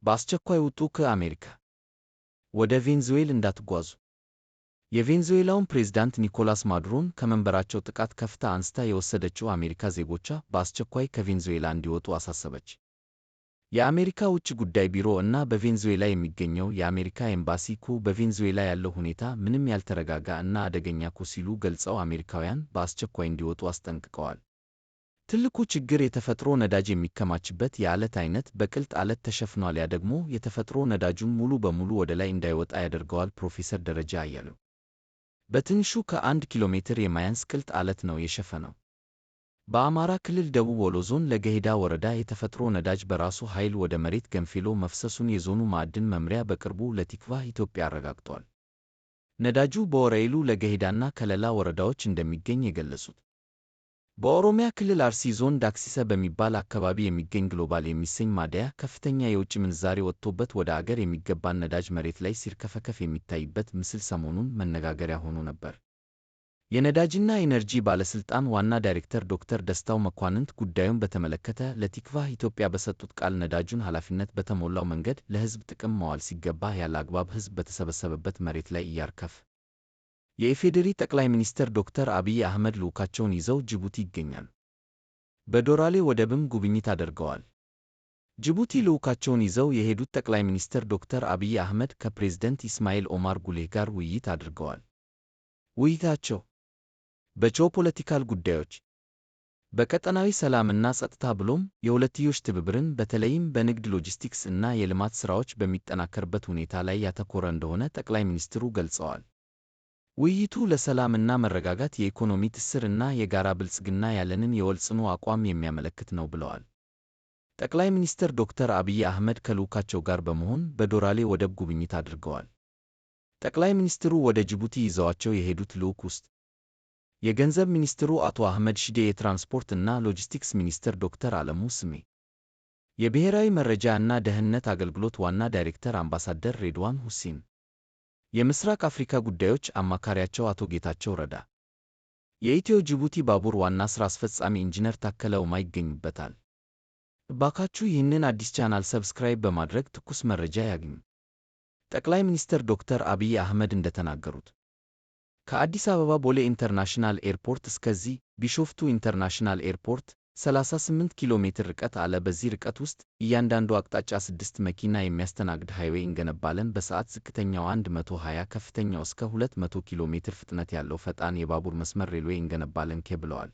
በአስቸኳይ ውጡ ከአሜሪካ ወደ ቬንዙዌላ እንዳትጓዙ። የቬንዙዌላውን ፕሬዝዳንት ኒኮላስ ማዱሮን ከመንበራቸው ጥቃት ከፍታ አንስታ የወሰደችው አሜሪካ ዜጎቿ በአስቸኳይ ከቬንዙዌላ እንዲወጡ አሳሰበች። የአሜሪካ ውጭ ጉዳይ ቢሮ እና በቬንዙዌላ የሚገኘው የአሜሪካ ኤምባሲ በቬንዙዌላ ያለው ሁኔታ ምንም ያልተረጋጋ እና አደገኛ ሲሉ ገልጸው አሜሪካውያን በአስቸኳይ እንዲወጡ አስጠንቅቀዋል። ትልቁ ችግር የተፈጥሮ ነዳጅ የሚከማችበት የዓለት አይነት በቅልጥ ዓለት ተሸፍኗል። ያ ደግሞ የተፈጥሮ ነዳጁን ሙሉ በሙሉ ወደ ላይ እንዳይወጣ ያደርገዋል። ፕሮፌሰር ደረጃ አያሌው በትንሹ ከ1 ኪሎ ሜትር የማያንስ ቅልጥ ዓለት ነው የሸፈነው። በአማራ ክልል ደቡብ ወሎ ዞን ለገሂዳ ወረዳ የተፈጥሮ ነዳጅ በራሱ ኃይል ወደ መሬት ገንፍሎ መፍሰሱን የዞኑ ማዕድን መምሪያ በቅርቡ ለቲክቫህ ኢትዮጵያ አረጋግጧል። ነዳጁ በወረኢሉ ለገሂዳና ከለላ ወረዳዎች እንደሚገኝ የገለጹት በኦሮሚያ ክልል አርሲ ዞን ዳክሲሰ በሚባል አካባቢ የሚገኝ ግሎባል የሚሰኝ ማደያ ከፍተኛ የውጭ ምንዛሪ ወጥቶበት ወደ አገር የሚገባን ነዳጅ መሬት ላይ ሲርከፈከፍ የሚታይበት ምስል ሰሞኑን መነጋገሪያ ሆኖ ነበር። የነዳጅና ኢነርጂ ባለስልጣን ዋና ዳይሬክተር ዶክተር ደስታው መኳንንት ጉዳዩን በተመለከተ ለቲክቫህ ኢትዮጵያ በሰጡት ቃል ነዳጁን ኃላፊነት በተሞላው መንገድ ለሕዝብ ጥቅም መዋል ሲገባ ያለ አግባብ ሕዝብ በተሰበሰበበት መሬት ላይ እያርከፈ የኢፌዴሪ ጠቅላይ ሚኒስትር ዶክተር አብይ አህመድ ልዑካቸውን ይዘው ጅቡቲ ይገኛሉ። በዶራሌ ወደብም ጉብኝት አድርገዋል። ጅቡቲ ልዑካቸውን ይዘው የሄዱት ጠቅላይ ሚኒስትር ዶክተር አብይ አህመድ ከፕሬዝደንት ኢስማኤል ኦማር ጉሌህ ጋር ውይይት አድርገዋል። ውይይታቸው በጂኦፖለቲካል ጉዳዮች፣ በቀጠናዊ ሰላምና ጸጥታ ብሎም የሁለትዮሽ ትብብርን በተለይም በንግድ ሎጂስቲክስ እና የልማት ሥራዎች በሚጠናከርበት ሁኔታ ላይ ያተኮረ እንደሆነ ጠቅላይ ሚኒስትሩ ገልጸዋል። ውይይቱ ለሰላምና መረጋጋት፣ የኢኮኖሚ ትስስር እና የጋራ ብልጽግና ያለንን የወል ጽኑ አቋም የሚያመለክት ነው ብለዋል። ጠቅላይ ሚኒስትር ዶክተር አብይ አህመድ ከልዑካቸው ጋር በመሆን በዶራሌ ወደብ ጉብኝት አድርገዋል። ጠቅላይ ሚኒስትሩ ወደ ጅቡቲ ይዘዋቸው የሄዱት ልዑክ ውስጥ የገንዘብ ሚኒስትሩ አቶ አህመድ ሺዴ፣ የትራንስፖርት እና ሎጂስቲክስ ሚኒስትር ዶክተር አለሙ ስሜ፣ የብሔራዊ መረጃ እና ደህንነት አገልግሎት ዋና ዳይሬክተር አምባሳደር ሬድዋን ሁሴን፣ የምስራቅ አፍሪካ ጉዳዮች አማካሪያቸው አቶ ጌታቸው ረዳ፣ የኢትዮ ጅቡቲ ባቡር ዋና ሥራ አስፈጻሚ ኢንጂነር ታከለ ኡማ ይገኙበታል። እባካችሁ ይህንን አዲስ ቻናል ሰብስክራይብ በማድረግ ትኩስ መረጃ ያግኙ። ጠቅላይ ሚኒስትር ዶክተር አብይ አህመድ እንደተናገሩት ከአዲስ አበባ ቦሌ ኢንተርናሽናል ኤርፖርት እስከዚህ ቢሾፍቱ ኢንተርናሽናል ኤርፖርት 38 ኪሎ ሜትር ርቀት አለ። በዚህ ርቀት ውስጥ እያንዳንዱ አቅጣጫ 6 መኪና የሚያስተናግድ ሃይዌይ እንገነባለን። በሰዓት ዝቅተኛው 120፣ ከፍተኛው እስከ 200 ኪሎ ሜትር ፍጥነት ያለው ፈጣን የባቡር መስመር ሬልዌይ እንገነባለን ብለዋል።